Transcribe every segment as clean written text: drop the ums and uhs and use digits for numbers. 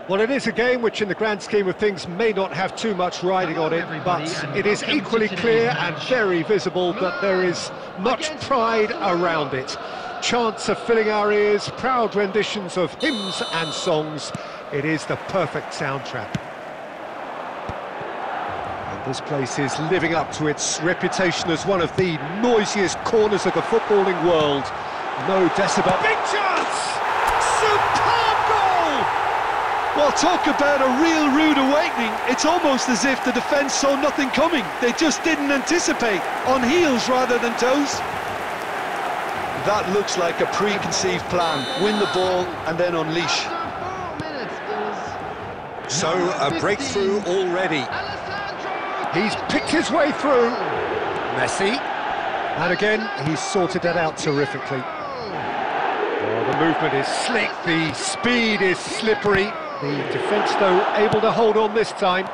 Well, it is a game which in the grand scheme of things may not have too much riding on it, but it is equally clear and very visible that there is much pride around it. Chants are filling our ears, proud renditions of hymns and songs. It is the perfect soundtrack. And this place is living up to its reputation as one of the noisiest corners of the footballing world. No decibel. Big chance! Superb goal! Well, talk about a real rude awakening. It's almost as if the defence saw nothing coming. They just didn't anticipate. On heels rather than toes. That looks like a preconceived plan. Win the ball and then unleash. So, a breakthrough already. He's picked his way through. Messi. And again, he's sorted that out terrifically. Oh, the movement is slick, the speed is slippery. The defence, though, able to hold on this time.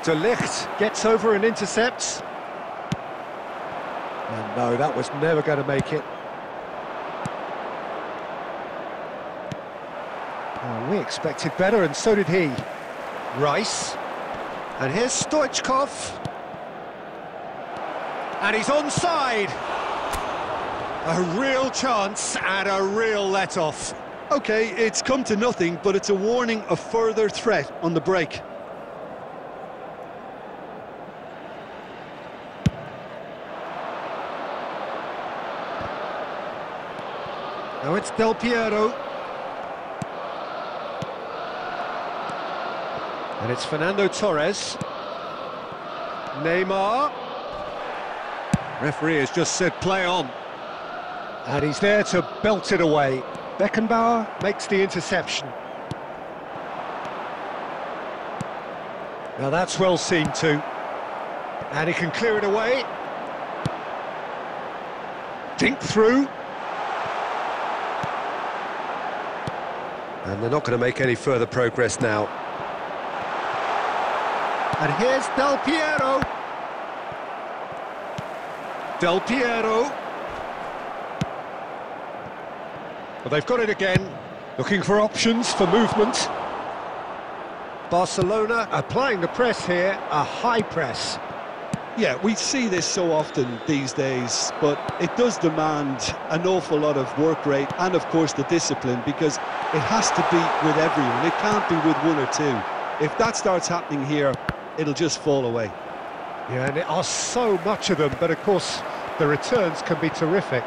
De Ligt gets over and intercepts. And no, that was never going to make it. Oh, we expected better, and so did he. Rice. And here's Stoichkov. And he's onside. A real chance and a real let-off. OK, it's come to nothing, but it's a warning of further threat on the break. Now it's Del Piero. And it's Fernando Torres. Neymar. Referee has just said play on. And he's there to belt it away. Beckenbauer makes the interception. Now that's well seen too. And he can clear it away. Dink through. And they're not going to make any further progress now. And here's Del Piero. Del Piero. Well, they've got it again, looking for options for movement. Barcelona applying the press here, a high press. Yeah, we see this so often these days, but it does demand an awful lot of work rate and, of course, the discipline, because it has to be with everyone. It can't be with one or two. If that starts happening here, it'll just fall away. Yeah, and there are so much of them, but of course the returns can be terrific.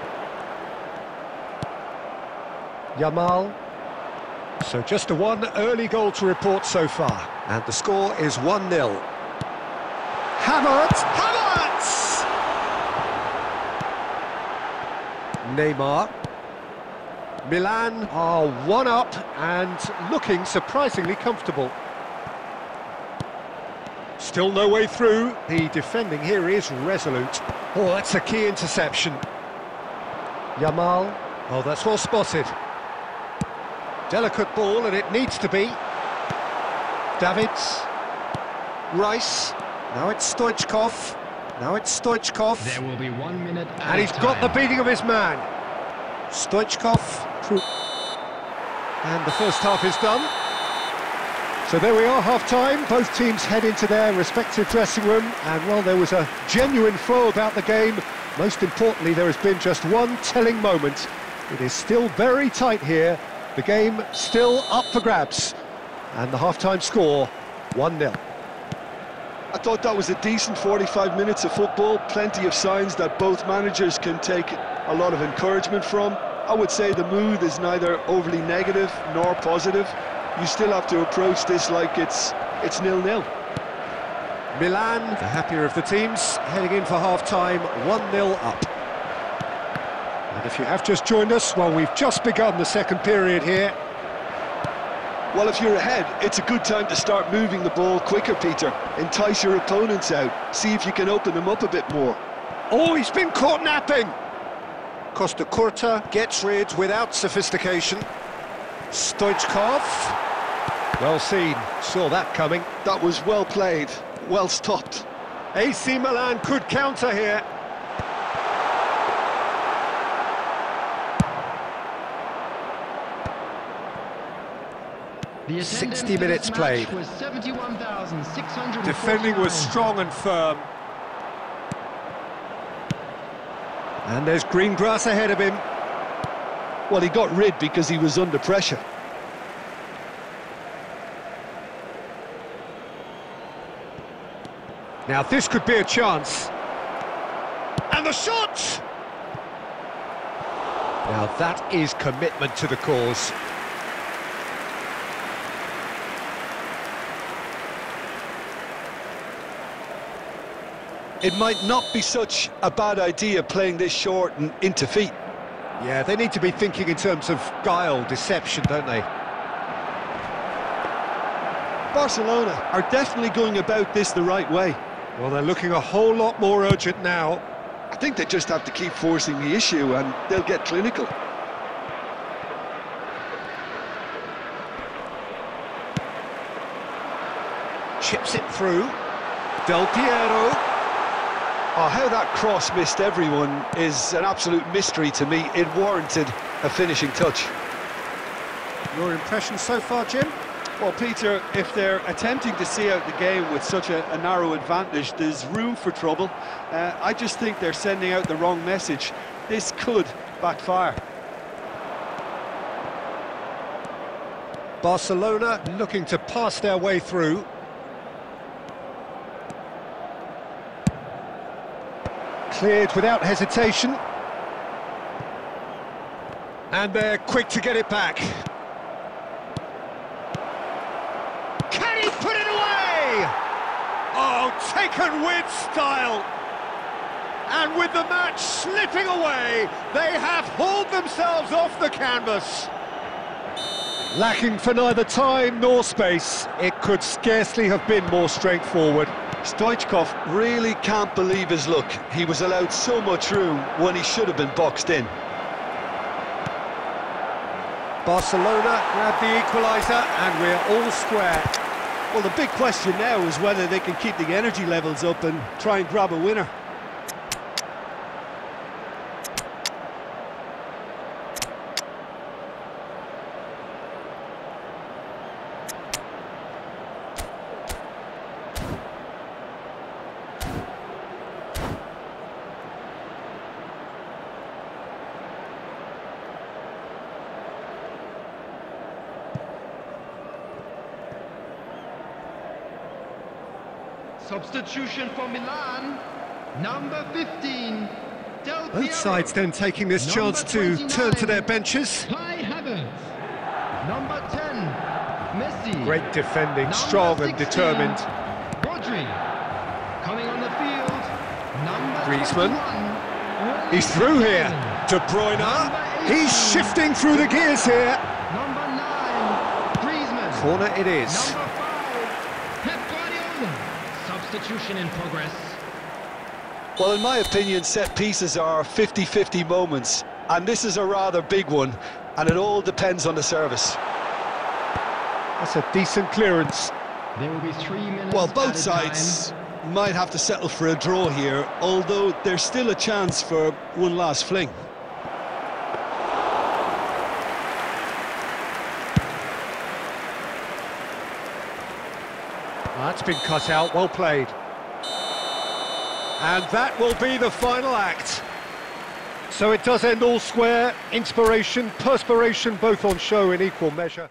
Yamal. So just a one early goal to report so far. And the score is 1-0. Havertz! Neymar. Milan are one up and looking surprisingly comfortable. Still no way through. The defending here is resolute. Oh, that's a key interception. Yamal. Oh, that's well spotted. Delicate ball, and it needs to be. Davids. Rice. Now it's Stoichkov. Now it's Stoichkov. There will be 1 minute and he's got the beating of his man. Stoichkov. And the first half is done. So there we are, half-time. Both teams head into their respective dressing room. And, well, there was a genuine flow about the game. Most importantly, there has been just one telling moment. It is still very tight here. The game still up for grabs. And the half-time score, 1-0. I thought that was a decent 45 minutes of football. Plenty of signs that both managers can take a lot of encouragement from. I would say the mood is neither overly negative nor positive. You still have to approach this like it's 0-0. Milan, the happier of the teams, heading in for half-time, 1-0 up. And if you have just joined us, well, we've just begun the second period here. Well, if you're ahead, it's a good time to start moving the ball quicker, Peter. Entice your opponents out. See if you can open them up a bit more. Oh, he's been caught napping! Costa Curta gets rid without sophistication. Stoichkov. Well seen, saw that coming. That was well played, well stopped. AC Milan could counter here. The 60 minutes played. was 71,649. Defending was strong and firm. And there's green grass ahead of him. Well, he got rid because he was under pressure. Now this could be a chance. And the shot! Now that is commitment to the cause. It might not be such a bad idea playing this short and into feet. Yeah, they need to be thinking in terms of guile, deception, don't they? Barcelona are definitely going about this the right way. Well, they're looking a whole lot more urgent now. I think they just have to keep forcing the issue and they'll get clinical. Chips it through. Del Piero. Oh, how that cross missed everyone is an absolute mystery to me. It warranted a finishing touch. Your impression so far, Jim? Well, Peter, if they're attempting to see out the game with such a narrow advantage, there's room for trouble. I just think they're sending out the wrong message. This could backfire. Barcelona looking to pass their way through. Cleared without hesitation. And they're quick to get it back. Can he put it away? Oh, taken with style. And with the match slipping away, they have hauled themselves off the canvas. Lacking for neither time nor space, it could scarcely have been more straightforward. Stoichkov really can't believe his luck. He was allowed so much room when he should have been boxed in. Barcelona grab the equaliser and we're all square. Well, the big question now is whether they can keep the energy levels up and try and grab a winner. Substitution for Milan, number 15, Del Piero. Both sides then taking this chance to turn to their benches. Kai Havertz. Number 10, Messi. Great defending, Number strong and 16, determined. Rodri. Coming on the field, number Griezmann. 21, He's through here. De Bruyne. Number 18. He's shifting through the gears here. Number 9, Griezmann. Corner it is. Number 5, Pep Guardiola. Substitution in progress. Well, in my opinion, set pieces are 50-50 moments, and this is a rather big one, and it all depends on the service. That's a decent clearance. There will be 3 minutes. Well, both added sides time. might have to settle for a draw here, although there's still a chance for one last fling. That's been cut out, well played. And that will be the final act. So it does end all square, inspiration, perspiration, both on show in equal measure.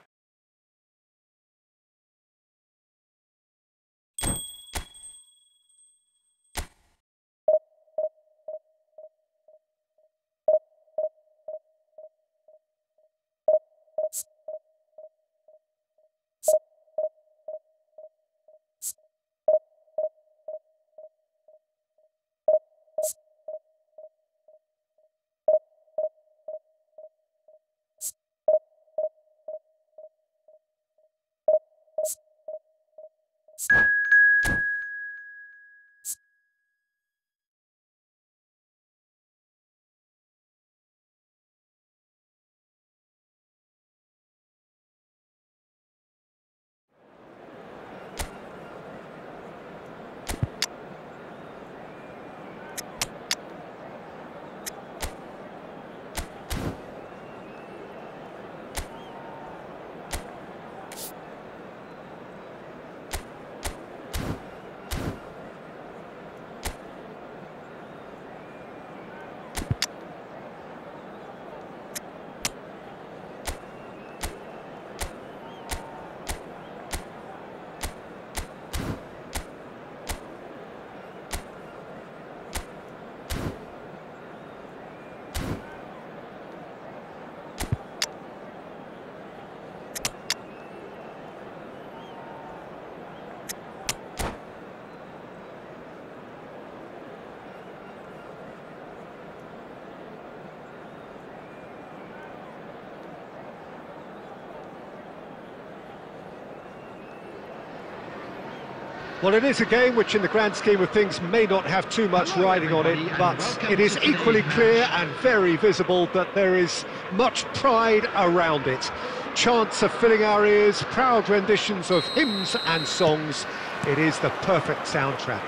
Well, it is a game which, in the grand scheme of things, may not have too much riding on it, but it is equally clear and very visible that there is much pride around it. Chants are filling our ears, proud renditions of hymns and songs. It is the perfect soundtrack.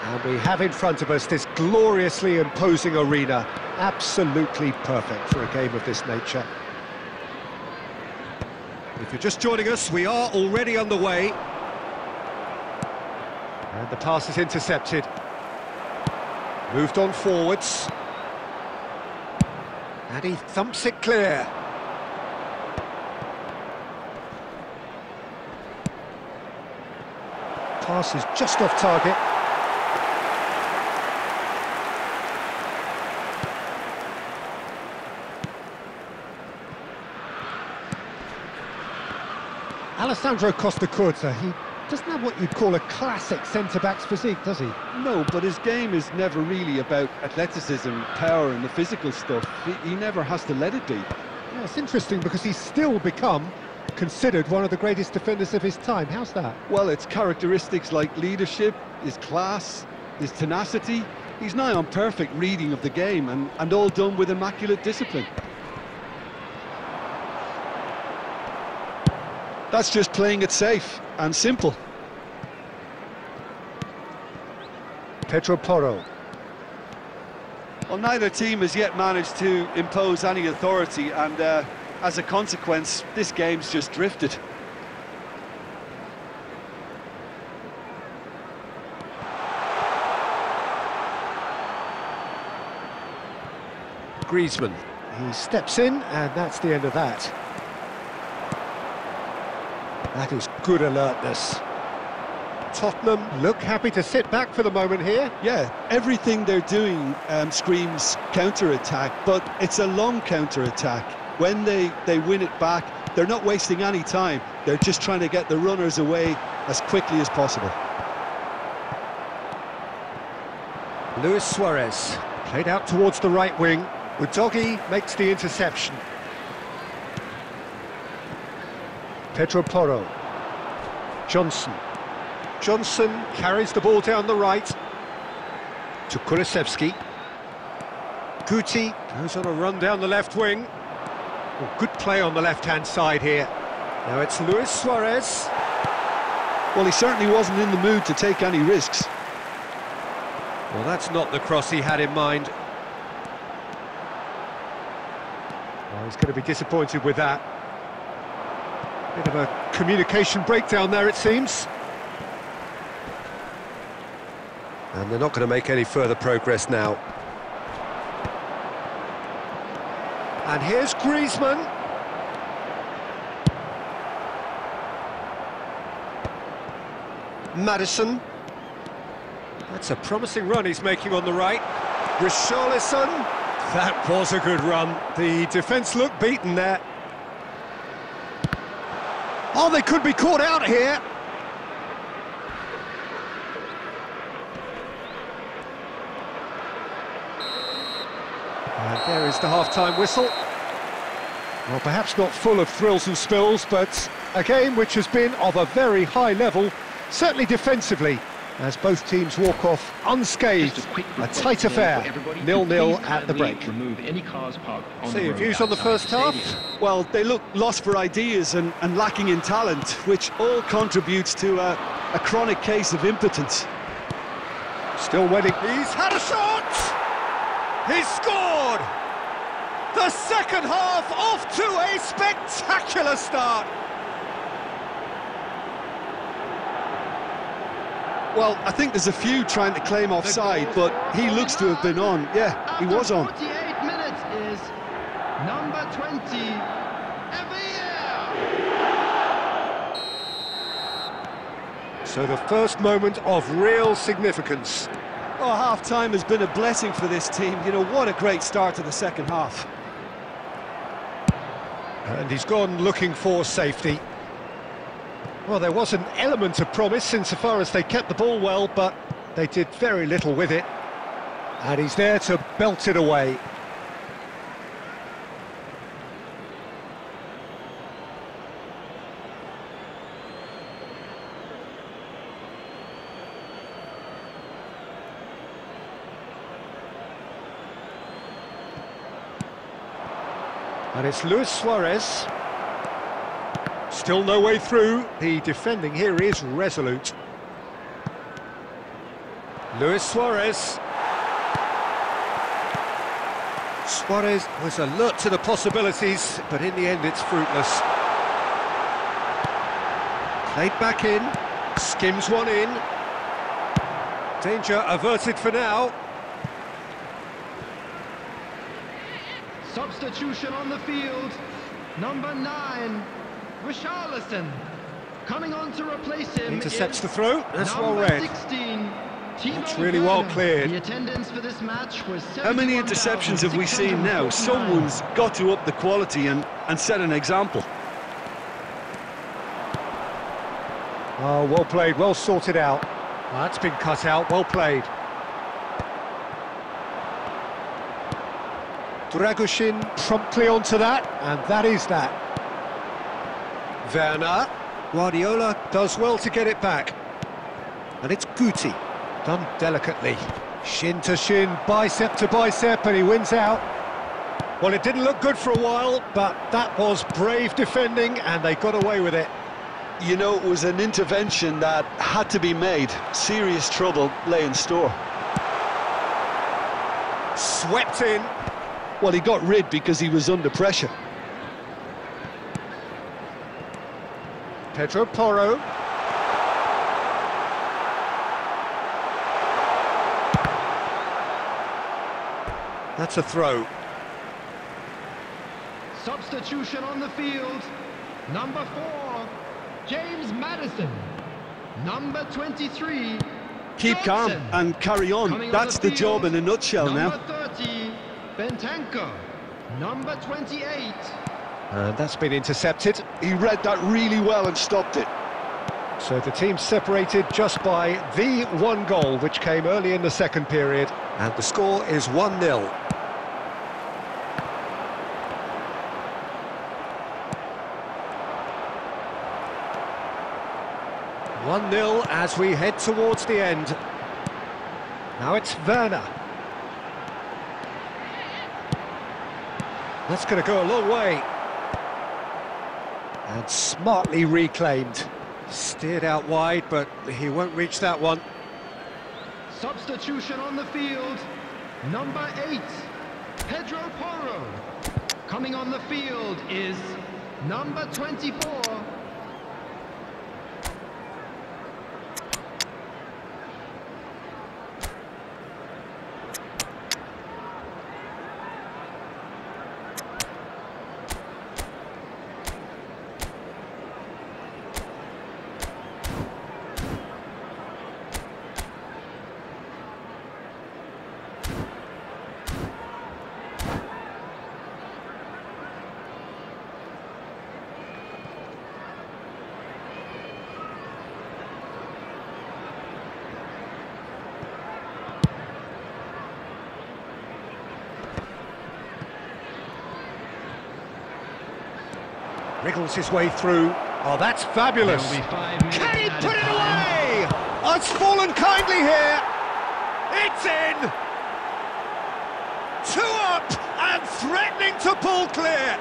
And we have in front of us this gloriously imposing arena, absolutely perfect for a game of this nature. If you're just joining us, we are already underway. And the pass is intercepted. Moved on forwards. And he thumps it clear. Pass is just off target. Alessandro Costacurta, he doesn't have what you'd call a classic centre-back's physique, does he? No, but his game is never really about athleticism, power and the physical stuff. He never has to let it be. Yeah, it's interesting because he's still become considered one of the greatest defenders of his time. How's that? Well, it's characteristics like leadership, his class, his tenacity. He's nigh on perfect reading of the game and all done with immaculate discipline. That's just playing it safe and simple. Pedro Porro. Well, neither team has yet managed to impose any authority, and as a consequence, this game's just drifted. Griezmann. He steps in, and that's the end of that. That is good alertness. Tottenham look happy to sit back for the moment here. Yeah, everything they're doing screams counter-attack, but it's a long counter-attack. When they win it back, they're not wasting any time. They're just trying to get the runners away as quickly as possible. Luis Suarez played out towards the right wing. Udogie makes the interception. Pedro Porro. Johnson. Johnson carries the ball down the right to Kulusevski. Guti goes on a run down the left wing. Oh, good play on the left-hand side here. Now it's Luis Suarez. Well, he certainly wasn't in the mood to take any risks. Well, that's not the cross he had in mind. Oh, he's going to be disappointed with that. Bit of a communication breakdown there, it seems. And they're not going to make any further progress now. And here's Griezmann. Maddison. That's a promising run he's making on the right. Richarlison. That was a good run. The defence looked beaten there. Oh, they could be caught out here. And there is the half-time whistle. Well, perhaps not full of thrills and spills, but a game which has been of a very high level, certainly defensively, as both teams walk off unscathed. A tight affair, 0-0 at the break. So your views on the first half? Well, they look lost for ideas and lacking in talent, which all contributes to a chronic case of impotence. Still waiting. He's had a shot! He's scored! The second half off to a spectacular start. Well, I think there's a few trying to claim offside, but he looks to have been on. Yeah, he was on. 48 minutes is number 20, Evia. So the first moment of real significance. Oh, half-time has been a blessing for this team. You know, what a great start to the second half. And he's gone looking for safety. Well, there was an element of promise insofar as they kept the ball well, but they did very little with it. And he's there to belt it away. And it's Luis Suarez. Still no way through. The defending here is resolute. Luis Suarez. Suarez was alert to the possibilities, but in the end it's fruitless. Played back in, skims one in. Danger averted for now. Substitution on the field. Number 9, Richarlison. Coming on to replace him. Intercepts the throw. That's well number read. 16. It's really well cleared. The attendance for this match was How many interceptions have we seen now? Someone's got to up the quality and set an example. Oh, well played, well sorted out. Well, that's been cut out, well played. Dragoshin promptly onto that, and that is that. Werner. Guardiola does well to get it back. And it's Guti, done delicately. Shin to shin, bicep to bicep, and he wins out. Well, it didn't look good for a while, but that was brave defending, and they got away with it. You know, it was an intervention that had to be made. Serious trouble lay in store. Swept in. Well, he got rid because he was under pressure. Pedro Porro. That's a throw. Substitution on the field. Number 4, James Maddison. Number 23, Keep calm Johnson. and carry on. Coming That's the job field, in a nutshell now. Number 30, Bentancur. Number 28. And that's been intercepted. He read that really well and stopped it. So the team separated just by the one goal, which came early in the second period. And the score is 1-0. As we head towards the end. Now it's Werner. That's going to go a long way. And smartly reclaimed. Steered out wide, but he won't reach that one. Substitution on the field. Number 8, Pedro Porro. Coming on the field is number 24. Wriggles his way through. Oh, that's fabulous. Can he put it away? Oh, it's fallen kindly here. It's in. 2 up and threatening to pull clear.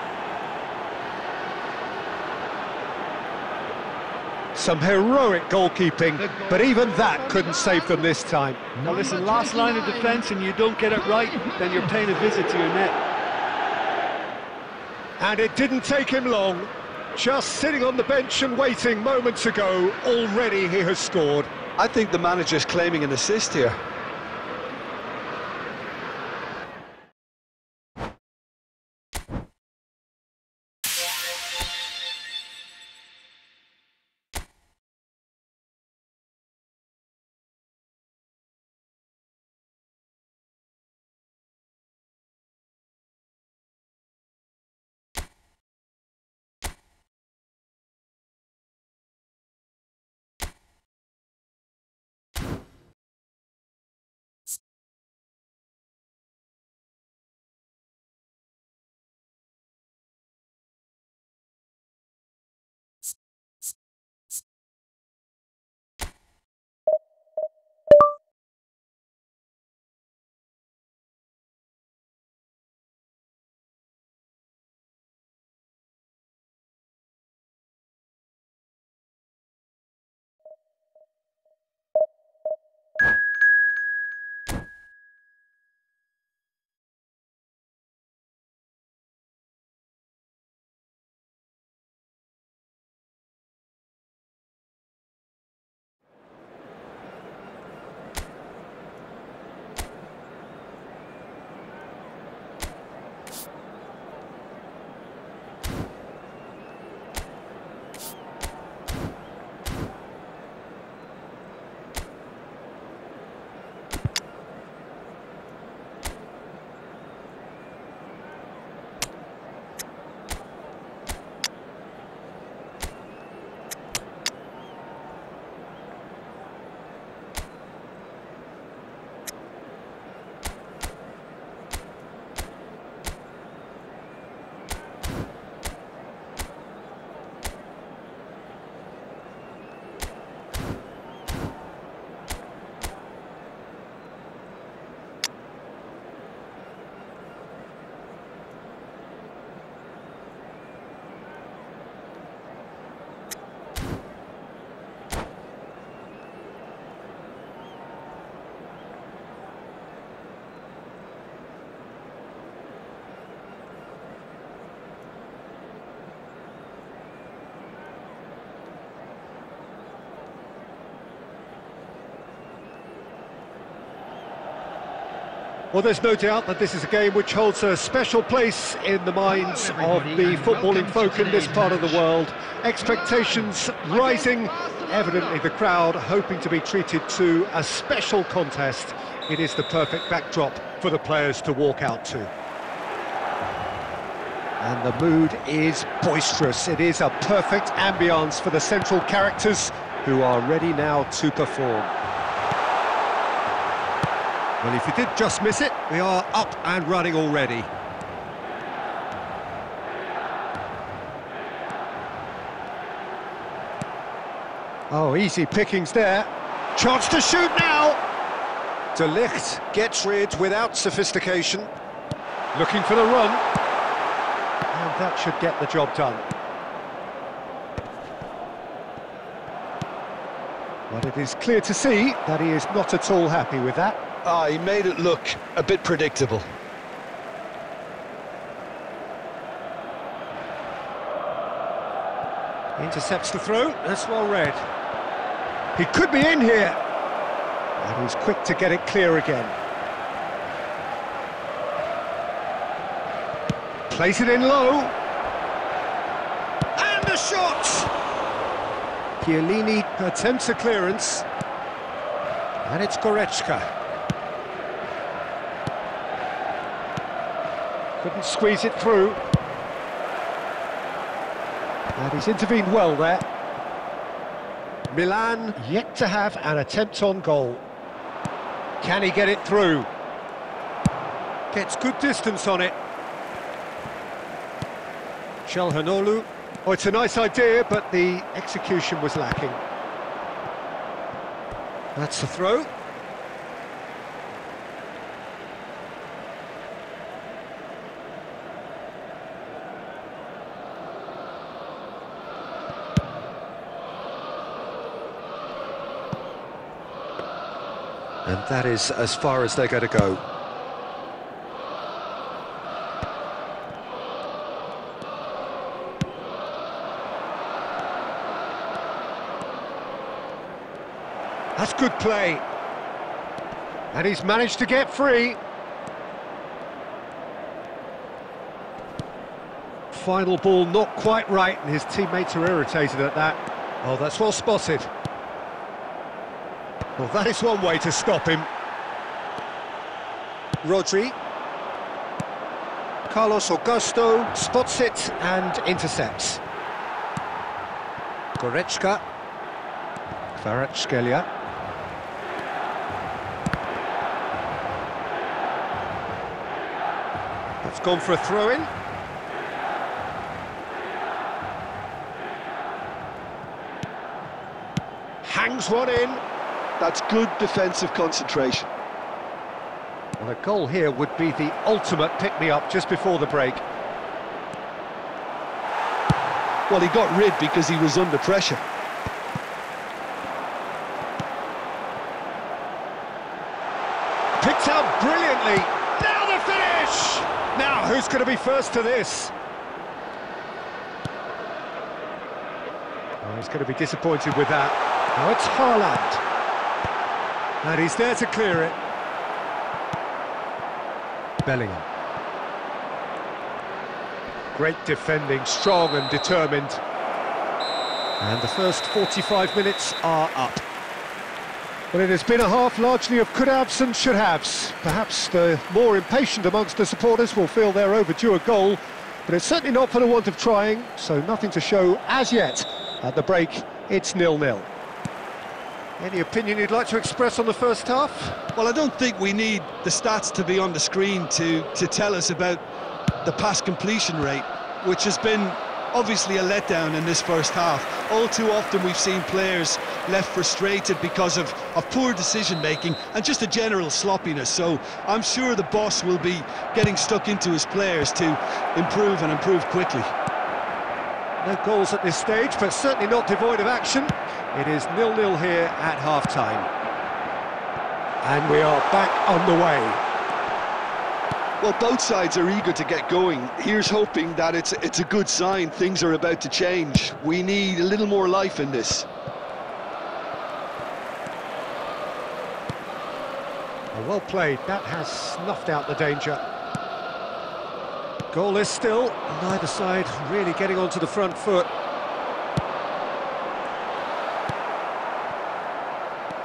Some heroic goalkeeping, but even that couldn't save them this time. Now listen, last line of defence and you don't get it right, then you're paying a visit to your net. And it didn't take him long. Just sitting on the bench and waiting moments ago, already he has scored. I think the manager's claiming an assist here. Well, there's no doubt that this is a game which holds a special place in the minds of the footballing folk in this part of the world. Expectations rising, evidently the crowd hoping to be treated to a special contest. It is the perfect backdrop for the players to walk out to. And the mood is boisterous. It is a perfect ambience for the central characters who are ready now to perform. Well, if you did just miss it, we are up and running already. Oh, easy pickings there. Chance to shoot now! De Ligt gets rid without sophistication. Looking for the run. And that should get the job done. But it is clear to see that he is not at all happy with that. He made it look a bit predictable. Intercepts the throw, that's well read. He could be in here. And he's quick to get it clear again. Plays it in low. And the shot! Chiellini attempts a clearance. And it's Goretzka. Couldn't squeeze it through. And he's intervened well there. Milan yet to have an attempt on goal. Can he get it through? Gets good distance on it. Çalhanoğlu. Oh, it's a nice idea, but the execution was lacking. That's the throw. And that is as far as they're going to go. That's good play. And he's managed to get free. Final ball not quite right, and his teammates are irritated at that. Oh, that's well spotted. Well, that is one way to stop him. Rodri. Carlos Augusto spots it and intercepts. Goretzka. Kvaratskhelia. That's gone for a throw-in. Hangs one in. That's good defensive concentration. Well, a goal here would be the ultimate pick-me-up just before the break. Well, he got rid because he was under pressure. Picked out brilliantly. Now the finish! Now, who's going to be first to this? Oh, he's going to be disappointed with that. Now it's Haaland. And he's there to clear it. Bellingham. Great defending, strong and determined. And the first 45 minutes are up. Well, it has been a half largely of could-haves and should-haves. Perhaps the more impatient amongst the supporters will feel they're overdue a goal, but it's certainly not for the want of trying, so nothing to show as yet. At the break, it's 0-0. Any opinion you'd like to express on the first half? Well, I don't think we need the stats to be on the screen to tell us about the pass completion rate, which has been obviously a letdown in this first half. All too often we've seen players left frustrated because of poor decision-making and just a general sloppiness. So I'm sure the boss will be getting stuck into his players to improve and improve quickly. No goals at this stage, but certainly not devoid of action. It is 0-0 here at half-time. And we are back on the way. Well, both sides are eager to get going. Here's hoping that it's a good sign. Things are about to change. We need a little more life in this. Oh, well played, that has snuffed out the danger. Goalless still, neither side really getting onto the front foot.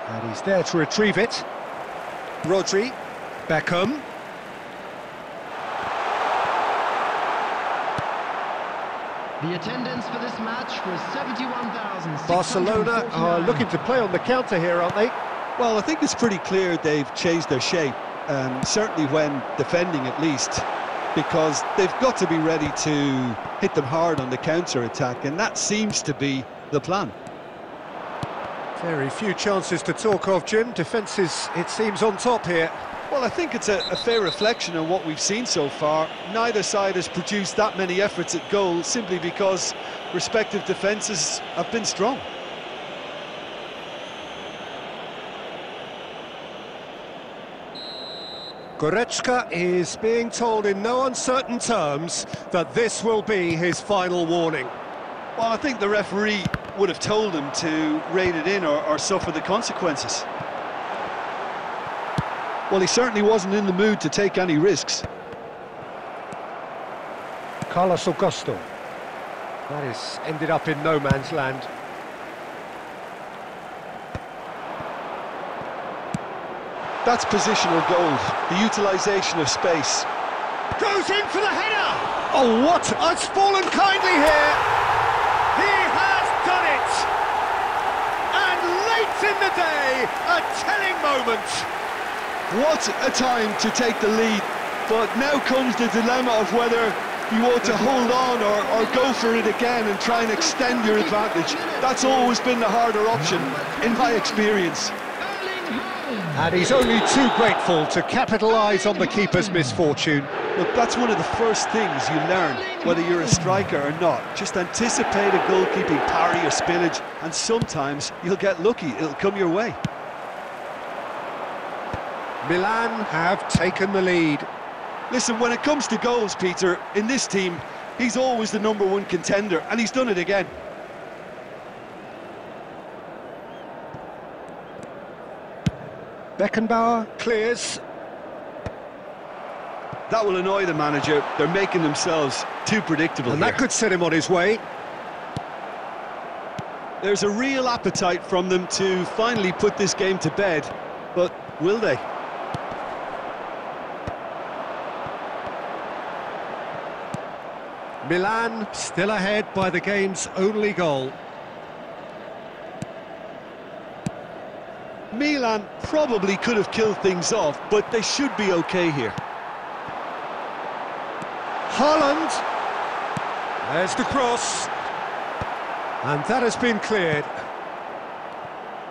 And he's there to retrieve it. Rodri, Beckham. The attendance for this match was 71,600. Barcelona are looking to play on the counter here, aren't they? Well, I think it's pretty clear they've changed their shape, certainly when defending at least, because they've got to be ready to hit them hard on the counter-attack, and that seems to be the plan. Very few chances to talk of, Jim. Defence is, it seems, on top here. Well, I think it's a fair reflection on what we've seen so far. Neither side has produced that many efforts at goal simply because respective defences have been strong. Goretzka is being told in no uncertain terms that this will be his final warning. Well, I think the referee would have told him to rein it in or suffer the consequences. Well, he certainly wasn't in the mood to take any risks. Carlos Augusto. That has ended up in no man's land. That's positional goal, the utilisation of space. Goes in for the header! Oh, what? It's fallen kindly here! He has done it! And late in the day, a telling moment! What a time to take the lead, but now comes the dilemma of whether you ought to hold on or go for it again and try and extend your advantage. That's always been the harder option, in my experience. And he's only too grateful to capitalise on the keeper's misfortune. Look, that's one of the first things you learn, whether you're a striker or not. Just anticipate a goalkeeping parry or spillage, and sometimes you'll get lucky, it'll come your way. Milan have taken the lead. Listen, when it comes to goals, Peter, in this team, he's always the #1 contender, and he's done it again. Beckenbauer clears. That will annoy the manager. They're making themselves too predictable And here. that could set him on his way. There's a real appetite from them to finally put this game to bed, but will they? Milan still ahead by the game's only goal. Milan probably could have killed things off, but they should be okay here. Haaland. There's the cross. And that has been cleared.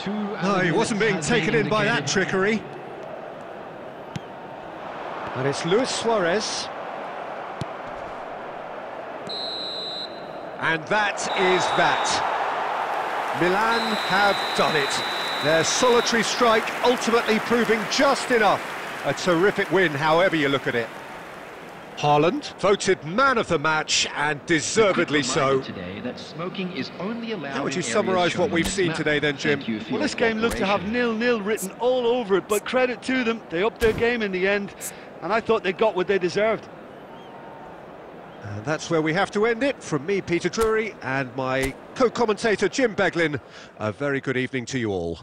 No, he wasn't being taken in by that trickery. And it's Luis Suarez. And that is that. Milan have done it. Their solitary strike ultimately proving just enough. A terrific win, however you look at it. Haaland, voted man of the match, and deservedly so. Today that smoking is only allowed. How would you summarise what we've seen today then, Jim? Well, this game looked to have 0-0 written all over it, but credit to them, they upped their game in the end, and I thought they got what they deserved. And that's where we have to end it. From me, Peter Drury, and my co-commentator, Jim Beglin, a very good evening to you all.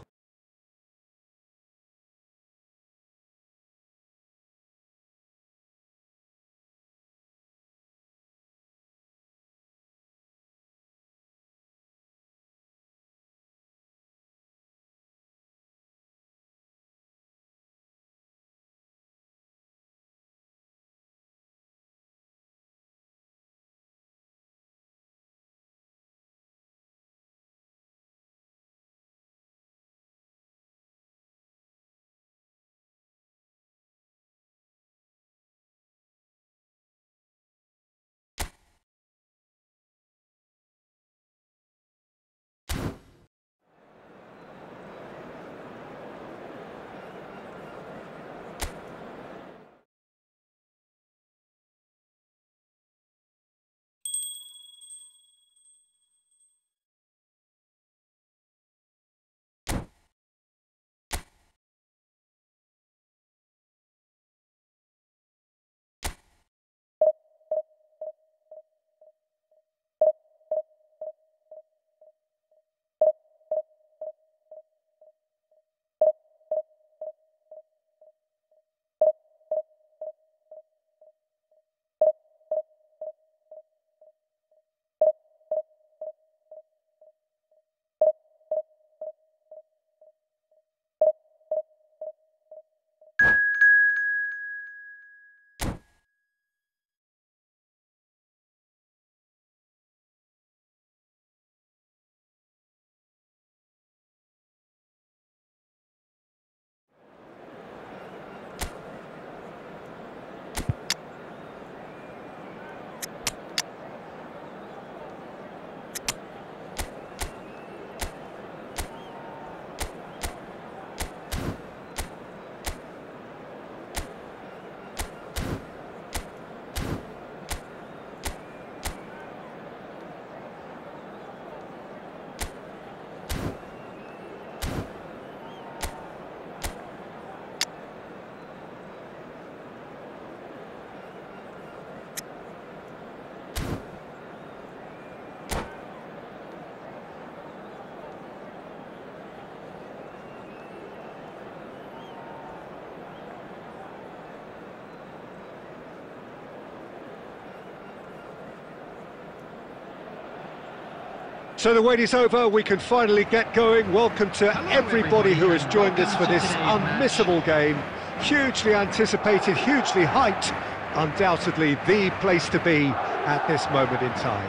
So the wait is over, we can finally get going. Welcome to everybody who has joined us for this unmissable game. Hugely anticipated, hugely hyped. Undoubtedly the place to be at this moment in time.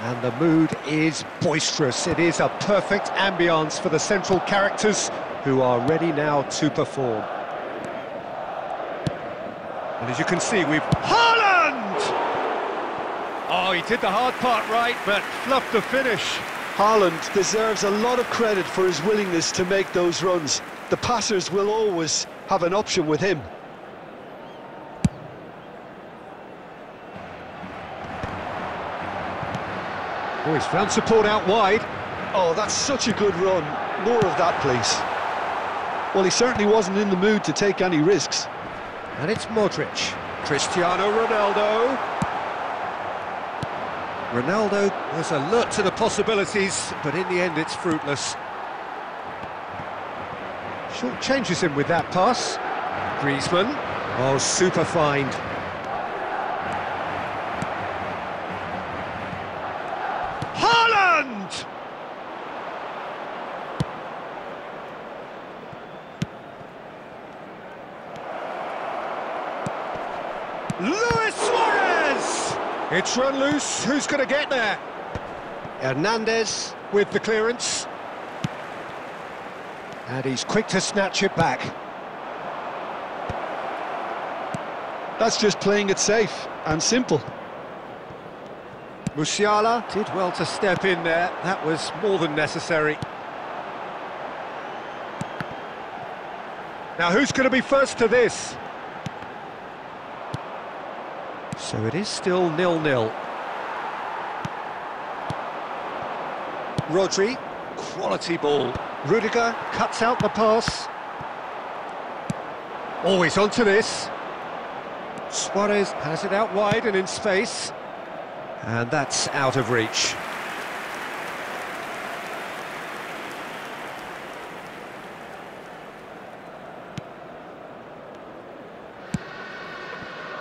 And the mood is boisterous. It is a perfect ambience for the central characters who are ready now to perform. And as you can see, we've... Haaland! Oh, he did the hard part right, but fluffed the finish. Haaland deserves a lot of credit for his willingness to make those runs. The passers will always have an option with him. Oh, he's found support out wide. Oh, that's such a good run. More of that, please. Well, he certainly wasn't in the mood to take any risks. And it's Modric. Cristiano Ronaldo. Ronaldo was alert to the possibilities, but in the end it's fruitless. Short changes him with that pass. Griezmann. Oh, super find. Haaland! Luis Suarez! It's run loose, who's going to get there? Hernandez with the clearance. And he's quick to snatch it back. That's just playing it safe and simple. Musiala did well to step in there, that was more than necessary. Now who's going to be first to this? So it is still 0-0. Rodri, quality ball. Rudiger cuts out the pass. Always onto this. Suarez has it out wide and in space. And that's out of reach.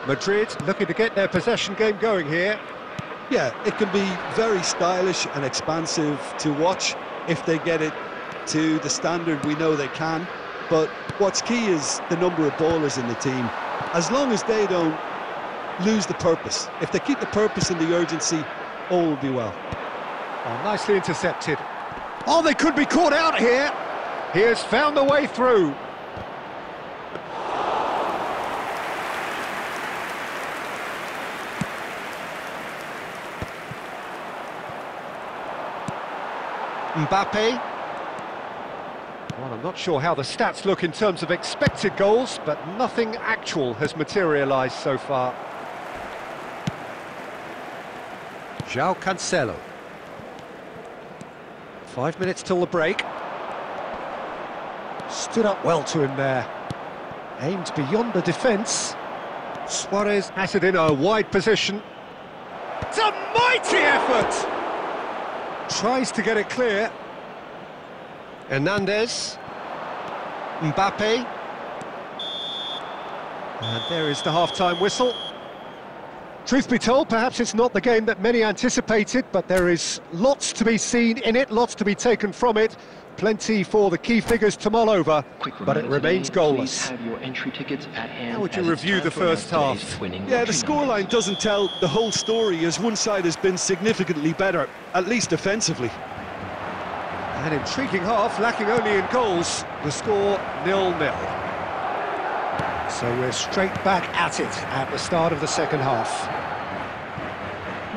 Madrid looking to get their possession game going here. Yeah, it can be very stylish and expansive to watch if they get it to the standard we know they can. But what's key is the number of ballers in the team. As long as they don't lose the purpose, if they keep the purpose and the urgency, all will be well. Oh, nicely intercepted. Oh, they could be caught out here. He has found a way through. Mbappe. Well, I'm not sure how the stats look in terms of expected goals, but nothing actual has materialised so far. João Cancelo. 5 minutes till the break. Stood up well to him there. Aimed beyond the defence. Suarez has it in a wide position. It's a mighty effort! Tries to get it clear. Hernandez. Mbappe. And there is the half-time whistle. Truth be told, perhaps it's not the game that many anticipated, but there is lots to be seen in it, lots to be taken from it. Plenty for the key figures to mull over, but it remains goalless. Have your entry tickets at hand. How would you review the first half? Yeah, the scoreline doesn't tell the whole story, as one side has been significantly better, at least offensively. An intriguing half, lacking only in goals. The score 0-0. So we're straight back at it at the start of the second half.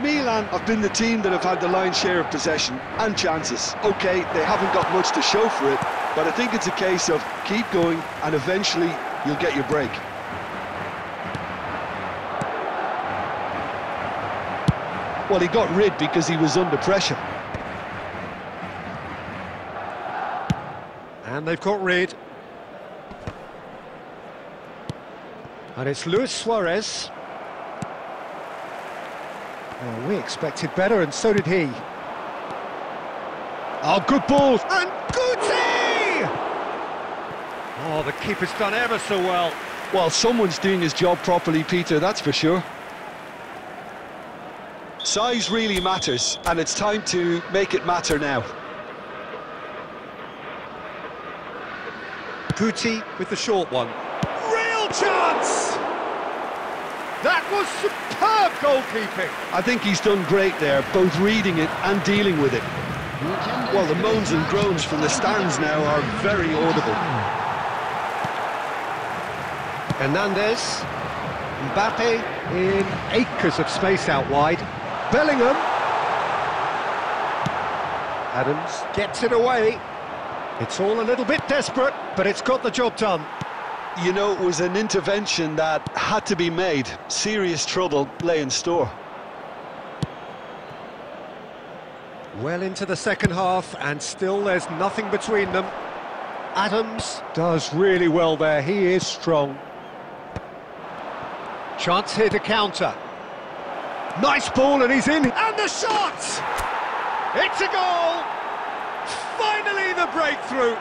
Milan have been the team that have had the lion's share of possession and chances. OK, they haven't got much to show for it, but I think it's a case of keep going and eventually you'll get your break. Well, he got rid because he was under pressure. And they've got rid. And it's Luis Suarez. Well, we expected better, and so did he. Oh, good ball! And Guti! Oh, the keeper's done ever so well. Well, someone's doing his job properly, Peter, that's for sure. Size really matters, and it's time to make it matter now. Guti with the short one. Real chance! That was superb goalkeeping. I think he's done great there, both reading it and dealing with it. Well, the moans and groans from the stands now are very audible. Hernandez, Mbappe in acres of space out wide. Bellingham. Adams gets it away. It's all a little bit desperate, but it's got the job done. You know, it was an intervention that had to be made. Serious trouble lay in store. Well into the second half, and still there's nothing between them. Adams does really well there, he is strong. Chance here to counter. Nice ball, and he's in, and the shot! It's a goal! Finally the breakthrough!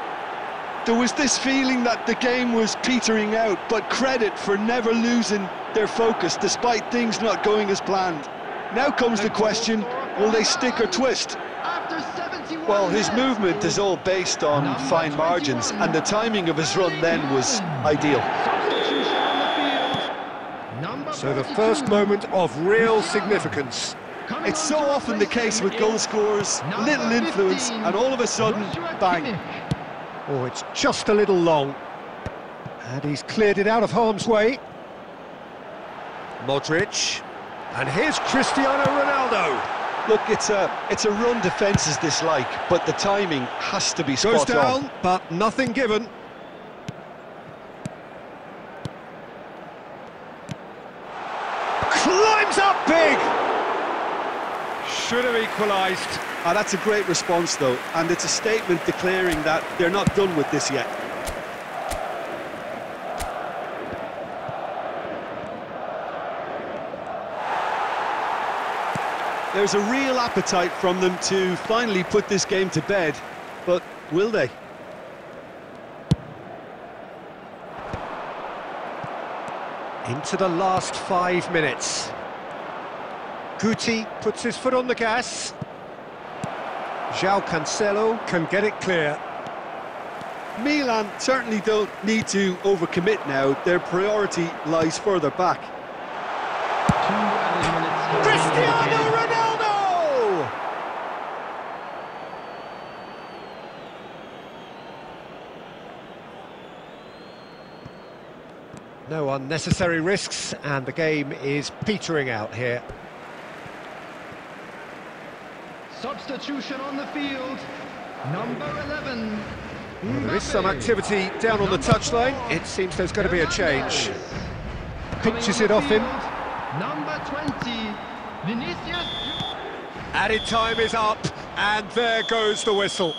There was this feeling that the game was petering out, but credit for never losing their focus despite things not going as planned. Now comes the question, will they stick or twist? Well, his movement is all based on fine margins, and the timing of his run then was ideal. So the first moment of real significance. It's so often the case with goal scorers, little influence, and all of a sudden, bang. Oh, it's just a little long. And he's cleared it out of harm's way. Modric. And here's Cristiano Ronaldo. Look, it's a run defences dislike, but the timing has to be spot Goes down, on. but nothing given. Climbs up big! Should have equalised. Ah, that's a great response, though, and it's a statement declaring that they're not done with this yet. There's a real appetite from them to finally put this game to bed, but will they? Into the last 5 minutes. Guti puts his foot on the gas. João Cancelo can get it clear. Milan certainly don't need to overcommit now. Their priority lies further back. Cristiano Ronaldo! No unnecessary risks, and the game is petering out here. Substitution on the field, number 11. There is some activity down on the touchline. It seems there's going to be a change. Pinches it off him. Number 20, Vinicius. Added time is up, and there goes the whistle.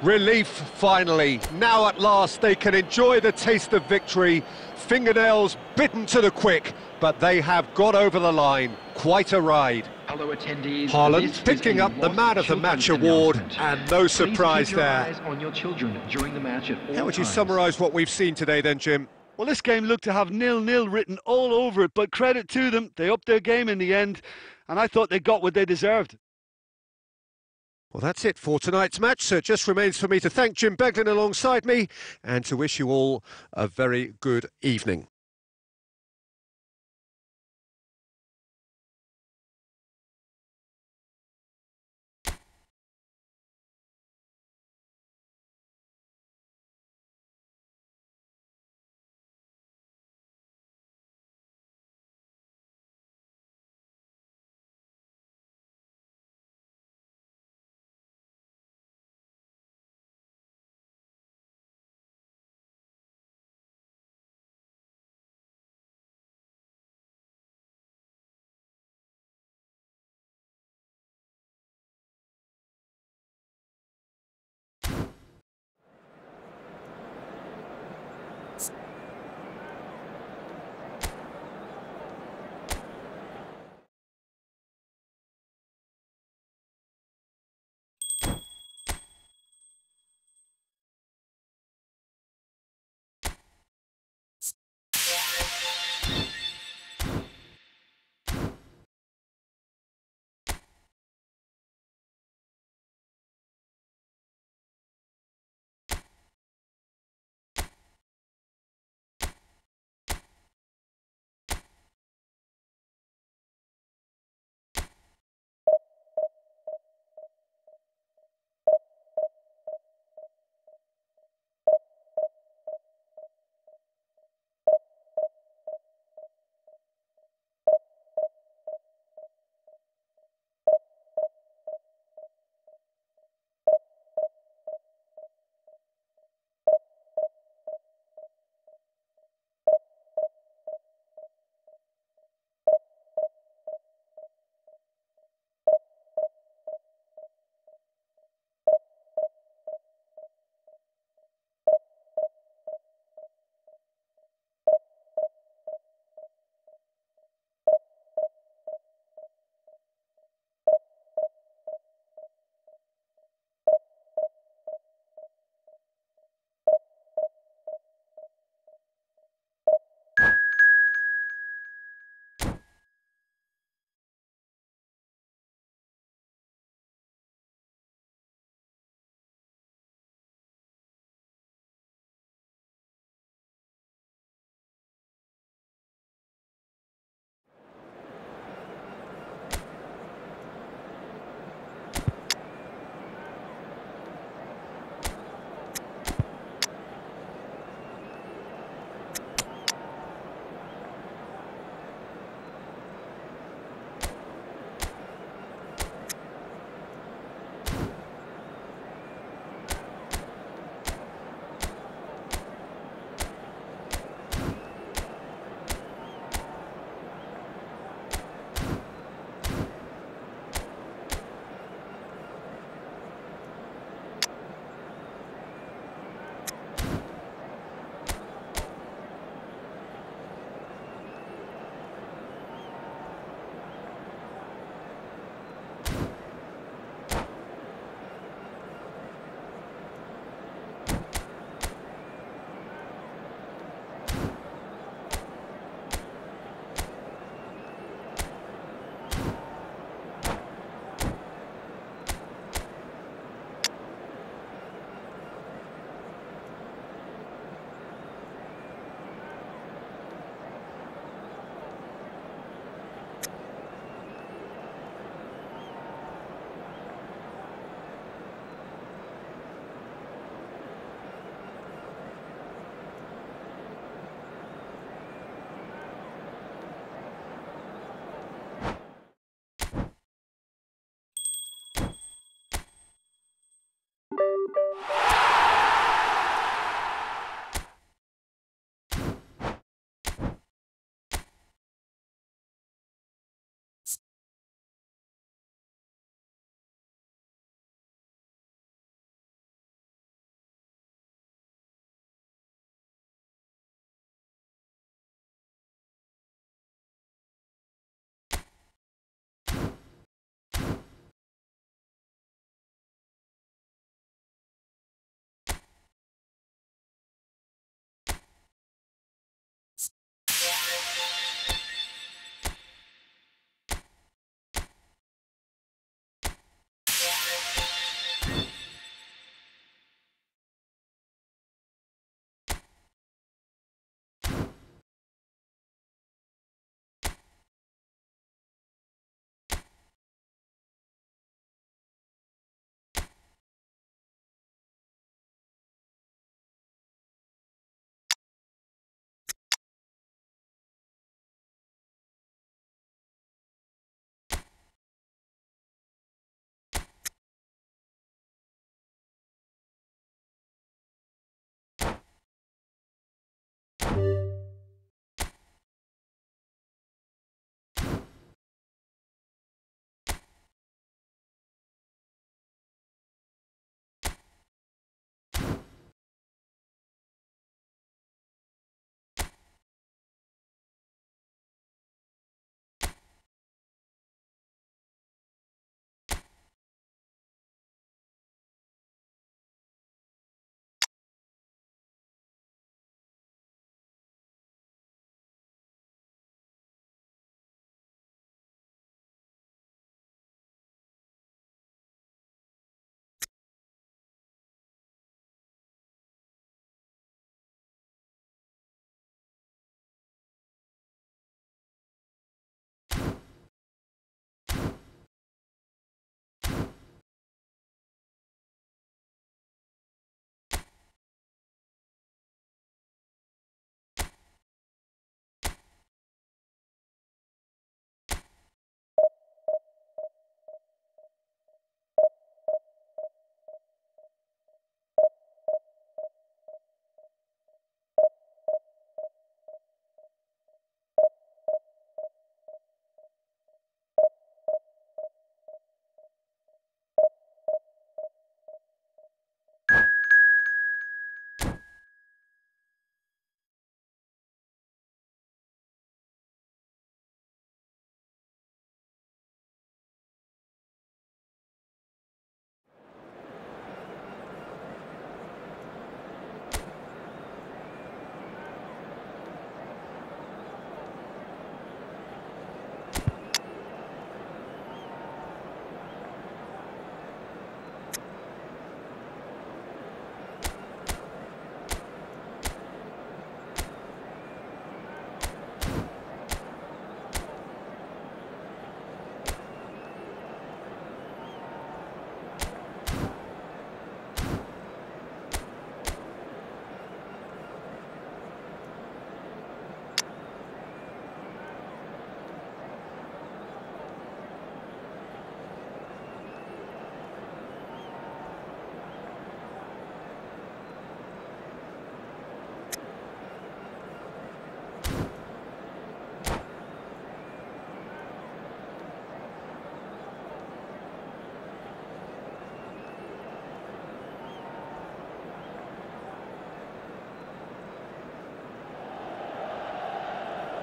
Relief, finally. Now at last they can enjoy the taste of victory. Fingernails bitten to the quick, but they have got over the line. Quite a ride. Hello attendees. Haaland picking up the Man of the Match award, and no surprise there. On your children during the match at all How would you times. summarise what we've seen today then, Jim? Well, this game looked to have 0-0 written all over it, but credit to them, they upped their game in the end, and I thought they got what they deserved. Well, that's it for tonight's match, so it just remains for me to thank Jim Beglin alongside me and to wish you all a very good evening.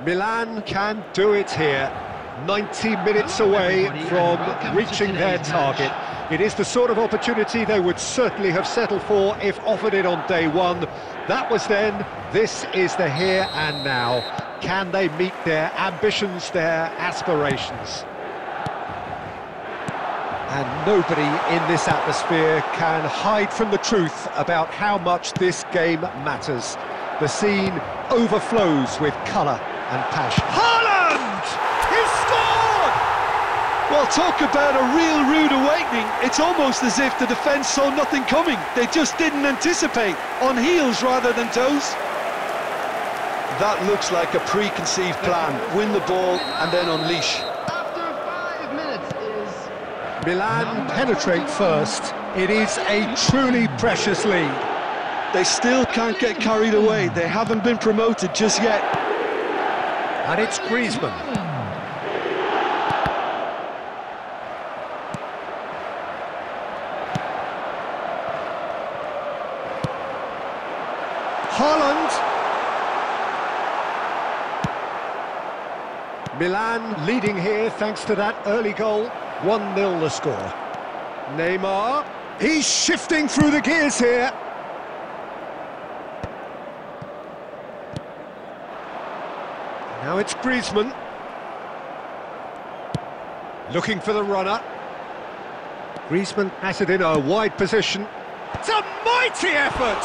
Milan can do it here. 90 minutes away from reaching their target. It is the sort of opportunity they would certainly have settled for if offered it on day one. That was then, this is the here and now. Can they meet their ambitions, their aspirations? And nobody in this atmosphere can hide from the truth about how much this game matters. The scene overflows with colour and passion. Haaland! He's scored! Well, talk about a real rude awakening. It's almost as if the defence saw nothing coming. They just didn't anticipate, on heels rather than toes. That looks like a preconceived plan. Win the ball and then unleash. After 5 minutes is... Milan penetrate first. It is a truly precious lead. They still can't get carried away. They haven't been promoted just yet. And it's Griezmann. Haaland. Milan leading here thanks to that early goal. 1-0 the score. Neymar. He's shifting through the gears here. Now it's Griezmann. Looking for the runner. Griezmann has it in a wide position. It's a mighty effort!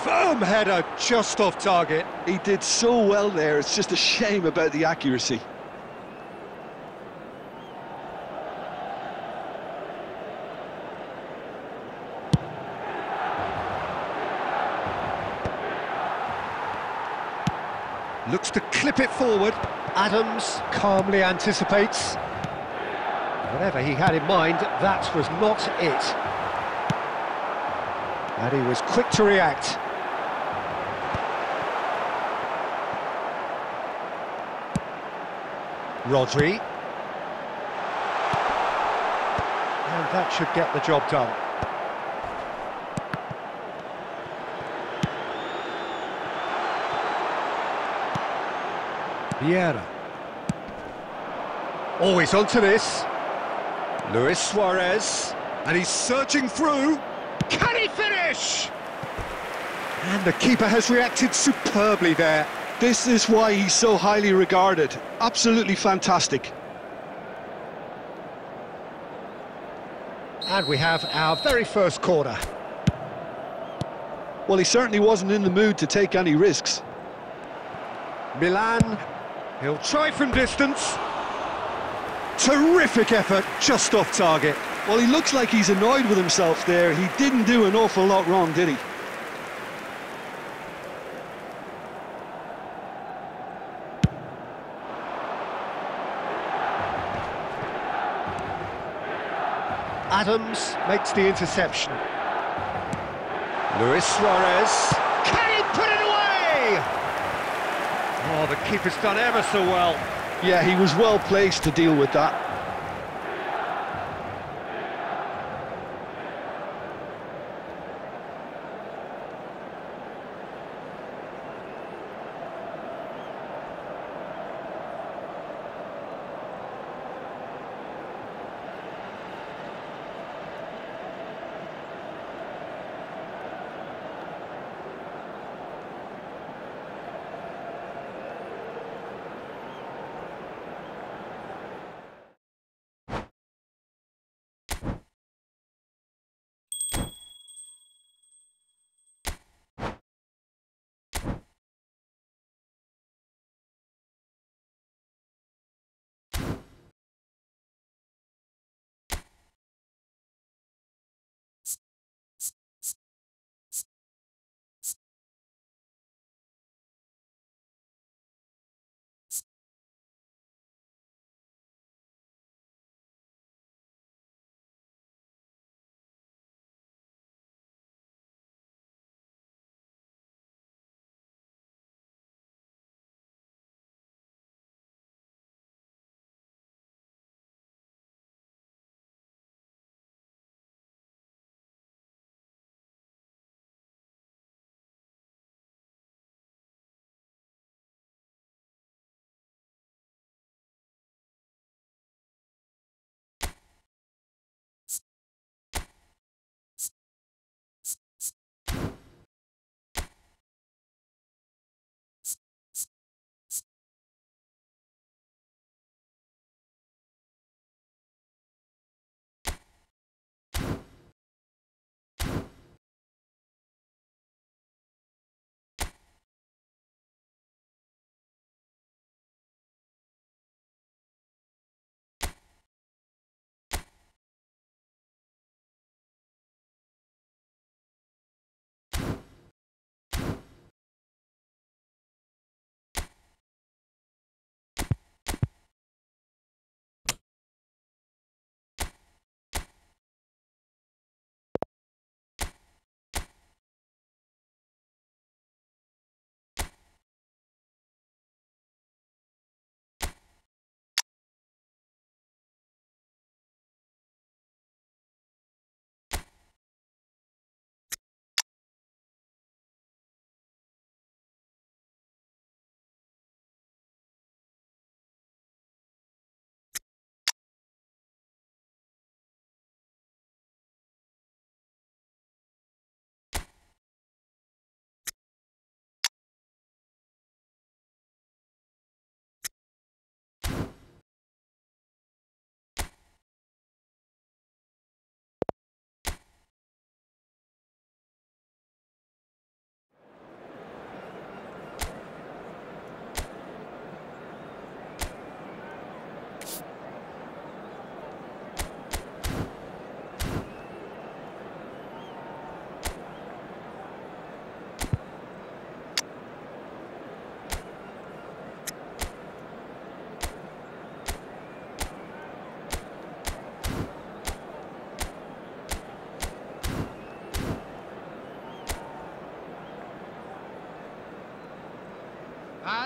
Firm header just off target. He did so well there, it's just a shame about the accuracy. Looks to clip it forward. Adams calmly anticipates. Whatever he had in mind, that was not it. And he was quick to react. Rodri. And that should get the job done. Vieira. Always onto this. Luis Suarez. And he's searching through. Can he finish? And the keeper has reacted superbly there. This is why he's so highly regarded. Absolutely fantastic. And we have our very first corner. Well, he certainly wasn't in the mood to take any risks. Milan, he'll try from distance. Terrific effort, just off target. Well, he looks like he's annoyed with himself there. He didn't do an awful lot wrong, did he? Adams makes the interception. Luis Suarez. Can he put it away? Oh, the keeper's done ever so well. Yeah, he was well placed to deal with that.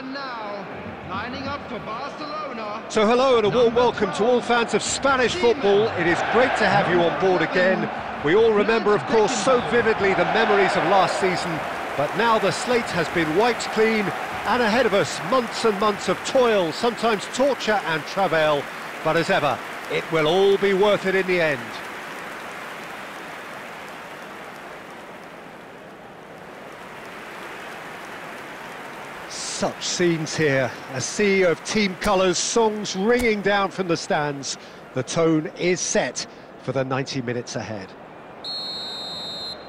And now, lining up for Barcelona. So hello and a warm welcome to all fans of Spanish football. It is great to have you on board again. We all remember, of course, so vividly the memories of last season, but now the slate has been wiped clean, and ahead of us, months and months of toil, sometimes torture and travail, but as ever, it will all be worth it in the end. Such scenes here, a sea of team colours, songs ringing down from the stands. The tone is set for the 90 minutes ahead.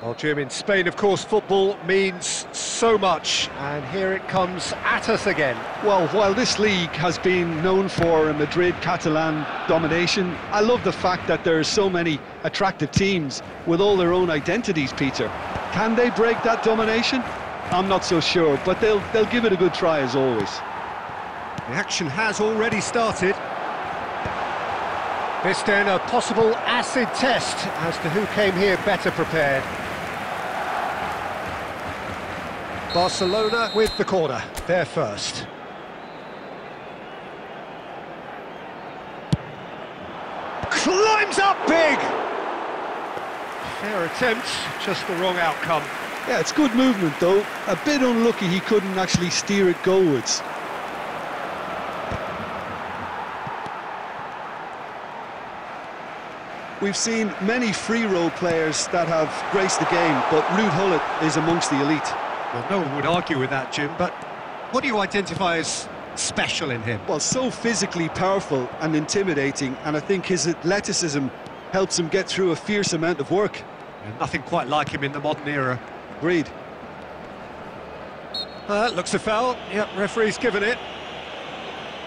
Well, Jim, in Spain, of course, football means so much, and here it comes at us again. Well, while this league has been known for a Madrid-Catalan domination, I love the fact that there are so many attractive teams with all their own identities, Peter. Can they break that domination? I'm not so sure, but they'll give it a good try as always. The action has already started. This then a possible acid test as to who came here better prepared. Barcelona with the corner, they're first. Climbs up big! Fair attempt, just the wrong outcome. Yeah, it's good movement though. A bit unlucky he couldn't actually steer it goalwards. We've seen many free role players that have graced the game, but Ruud Gullit is amongst the elite. Well, no one would argue with that, Jim, but what do you identify as special in him? Well, so physically powerful and intimidating, and I think his athleticism helps him get through a fierce amount of work. And nothing quite like him in the modern era. Agreed. Looks a foul. Yep, referee's given it.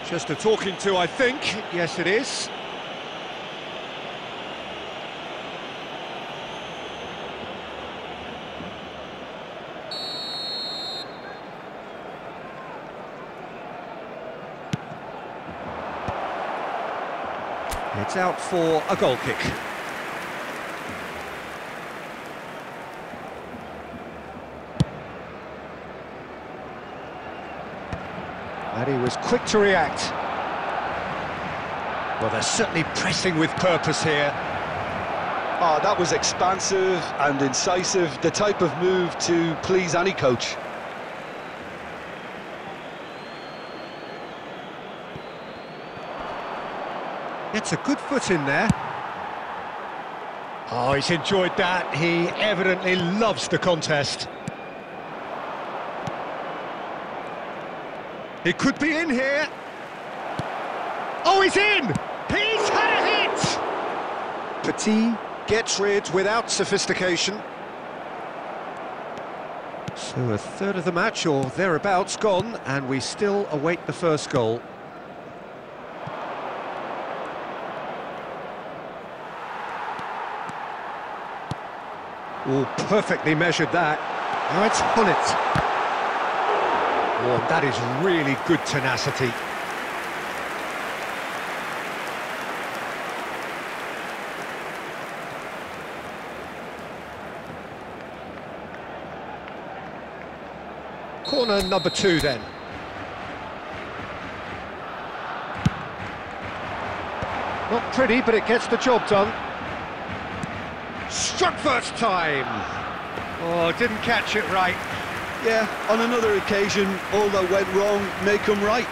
Just a talking to, I think. Yes, it is. It's out for a goal kick. And he was quick to react. Well, they're certainly pressing with purpose here. Oh, that was expansive and incisive, the type of move to please any coach. Gets a good foot in there. Oh, he's enjoyed that. He evidently loves the contest. He could be in here. Oh, he's in! He's had a hit! Petit gets rid without sophistication. So a third of the match, or thereabouts, gone, and we still await the first goal. Oh, perfectly measured that. Now it's Gullit. Oh, that is really good tenacity. Corner number 2 then. Not pretty, but it gets the job done. Struck first time. Oh, didn't catch it right. Yeah, on another occasion, all that went wrong may come right.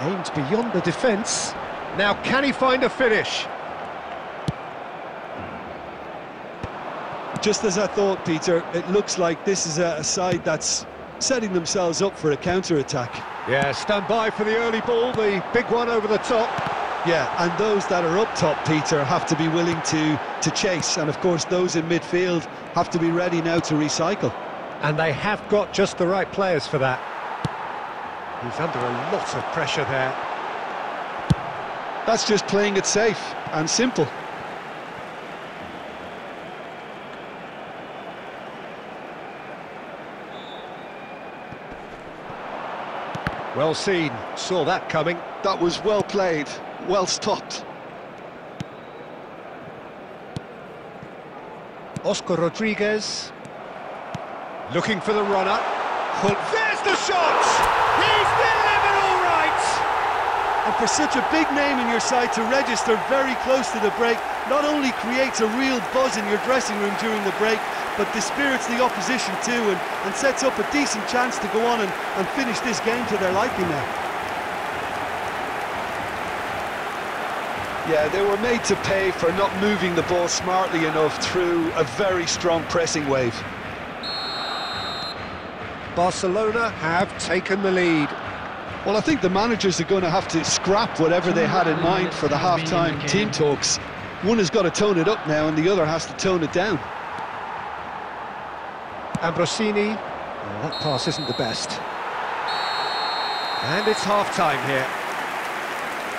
Aimed beyond the defence. Now, can he find a finish? Just as I thought, Peter, it looks like this is a side that's setting themselves up for a counter-attack. Yeah, stand by for the early ball, the big one over the top. Yeah, and those that are up top, Peter, have to be willing to chase, and of course those in midfield have to be ready now to recycle. And they have got just the right players for that. He's under a lot of pressure there. That's just playing it safe and simple. Well seen, saw that coming. That was well played, well stopped. Oscar Rodriguez. Looking for the runner. There's the shot! He's delivered all right! And for such a big name in your side to register very close to the break, not only creates a real buzz in your dressing room during the break, but dispirits the opposition too, and sets up a decent chance to go on and finish this game to their liking now. Yeah, they were made to pay for not moving the ball smartly enough through a very strong pressing wave. Barcelona have taken the lead. Well, I think the managers are going to have to scrap whatever they had in mind for the half-time team talks. One has got to tone it up now and the other has to tone it down. Ambrosini. Oh, that pass isn't the best. And it's half-time here.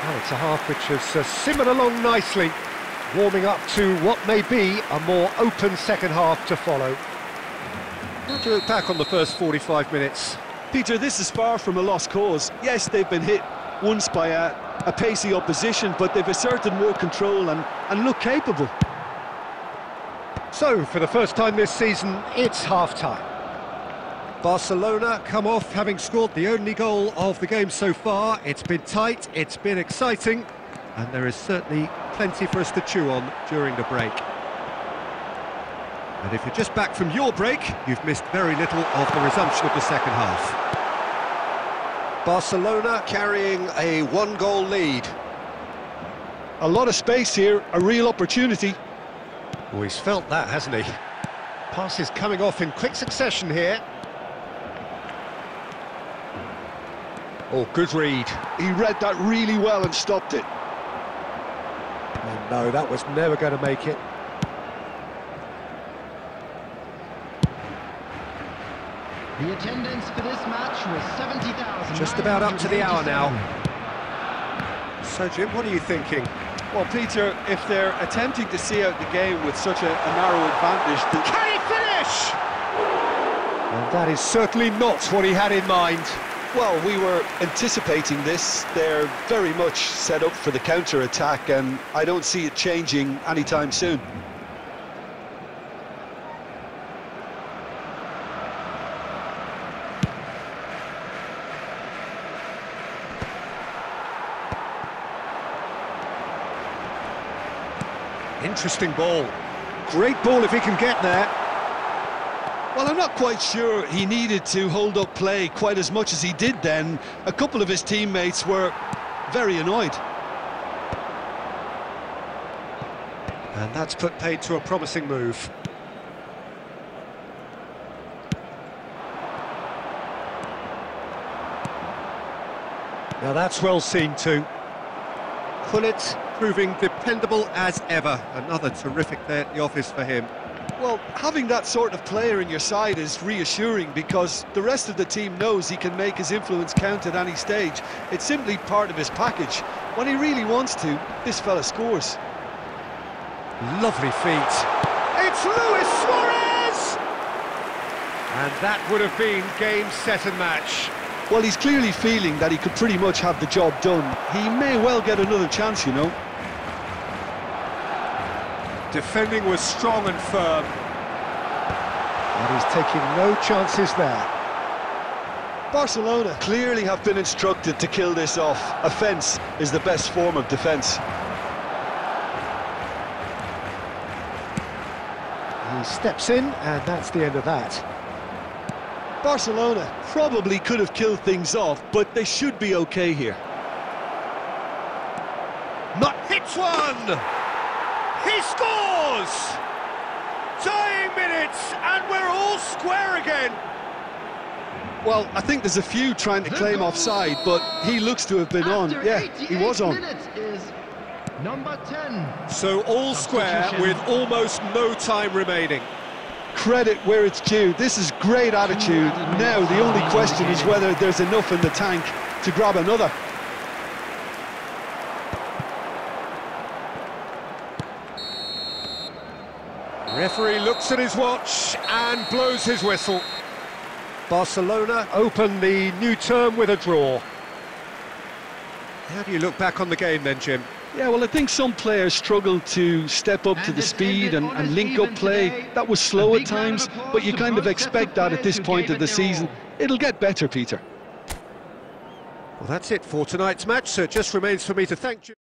Well, it's a half which has simmered along nicely, warming up to what may be a more open second half to follow. How do you look back on the first 45 minutes? Peter, this is far from a lost cause. Yes, they've been hit once by a pacey opposition, but they've asserted more control and look capable. So, for the first time this season, it's half-time. Barcelona come off having scored the only goal of the game so far. It's been tight, it's been exciting, and there is certainly plenty for us to chew on during the break. And if you're just back from your break, you've missed very little of the resumption of the second half. Barcelona carrying a one-goal lead. A lot of space here, a real opportunity. Oh, he's felt that, hasn't he? Passes coming off in quick succession here. Oh, good read. He read that really well and stopped it. Oh no, that was never going to make it. The attendance for this match was 70,000. Just about up to the hour now. So, Jim, what are you thinking? Well, Peter, if they're attempting to see out the game with such a narrow advantage... Can he finish? And that is certainly not what he had in mind. Well, we were anticipating this. They're very much set up for the counter-attack, and I don't see it changing anytime soon. Interesting ball. Great ball if he can get there. Well, I'm not quite sure he needed to hold up play quite as much as he did then. A couple of his teammates were very annoyed. And that's put paid to a promising move. Now that's well seen too. Pullet proving dependable as ever. Another terrific day at the office for him. Well, having that sort of player in your side is reassuring because the rest of the team knows he can make his influence count at any stage. It's simply part of his package. When he really wants to, this fella scores. Lovely feet. It's Luis Suarez! And that would have been game, set and match. Well, he's clearly feeling that he could pretty much have the job done. He may well get another chance, you know. Defending was strong and firm. And he's taking no chances there. Barcelona clearly have been instructed to kill this off. Offence is the best form of defence. He steps in, and that's the end of that. Barcelona probably could have killed things off, but they should be okay here. Not hits one! He scores! Dying minutes, and we're all square again. Well, I think there's a few trying to claim offside, but he looks to have been on. Yeah, he was on. Is number 10. So all square with almost no time remaining. Credit where it's due. This is great attitude. Now the only question is whether there's enough in the tank to grab another. Referee looks at his watch and blows his whistle. Barcelona open the new term with a draw. How do you look back on the game then, Jim? Yeah, well, I think some players struggle to step up to the speed and link up play. That was slow at times, but you kind of expect that at this point of the season. It'll get better, Peter. Well, that's it for tonight's match, so it just remains for me to thank you.